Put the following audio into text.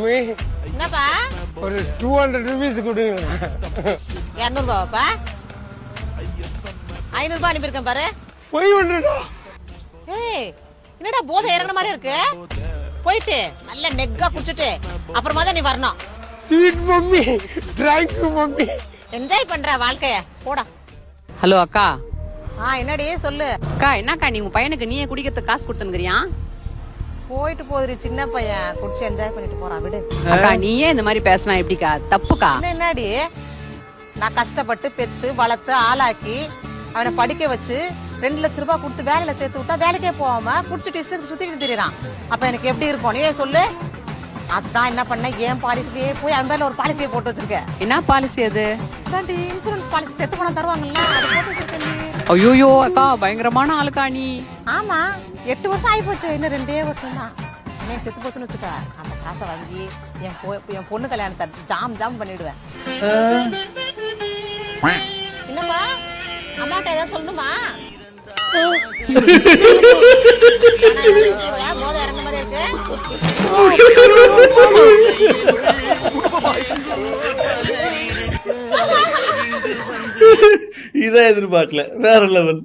Mummy என்னப்பா ஒரு 200 rupees கொடுங்க. 200 ரூபாப்பா 500 ரூபாய் அனுப்பியிருக்கேன் பாரு. 500. ஏய் என்னடா போதை இறங்குற மாதிரி இருக்கு. போயிட்டு நல்ல நெக்கா குடிச்சிட்டு அப்புறமா தான் நீ வரணும். Sweet mummy, thank you mummy. Enjoy பண்ற வாழ்க்கைய போடா. ஹலோ அக்கா. என்னடி சொல்லு. அக்கா என்னக்கா நீ உங்க பையனுக்கு நீயே குடிக்கிறதுக்கு காசு கொடுத்துங்கிறியா? போயிட்டு போதுரி சின்ன பையன் குடிச்சு என்ஜாய் பண்ணிட்டு போறான் விடு. அக்கா நீயே இந்த மாதிரி பேசினா எப்படிக்கா? தப்புக்கா. என்னடி நான் கஷ்டப்பட்டு பெத்து வளர்த்து ஆளாக்கி அவனை படிக்க வச்சு 2 லட்சம் ரூபாய் கொடுத்து வேலையில சேர்த்து விட்டா வேலைக்கே போகாம குடிச்சிட்டு இஷ்டத்துக்கு சுத்திக்கிட்டு திரியறான். அப்ப எனக்கு எப்படி இருக்கும் நீயே சொல்லு. அதான் என்ன பண்ண ஏன் பாலிசிலேயே போய் அவன் பேர்ல ஒரு பாலிசியை போட்டு வச்சிருக்க. என்ன பாலிசி அது? அதான்டி இன்சூரன்ஸ் பாலிசி செத்து பணம் தருவாங்கல்ல அது போட்டு வச்சிருக்கேன். ஐயோயோ அக்கா பயங்கரமான ஆளுக்கா நீ. ஆமா 8 வருஷம் ஆகி போச்சு, இன்னும் 2 வருஷம் தான். நீ செத்து போச்சுன்னு வச்சுக்க அந்த காசை வாங்கி என் பொண்ணு கல்யாணத்தை ஜாம் பண்ணிடுவேன். என்னப்பா அம்மாட்ட ஏதாவது சொல்லணுமா? போதை இறங்க மாதிரி இருக்கு. இதான் எதிர்பார்க்கல, வேற லெவல்.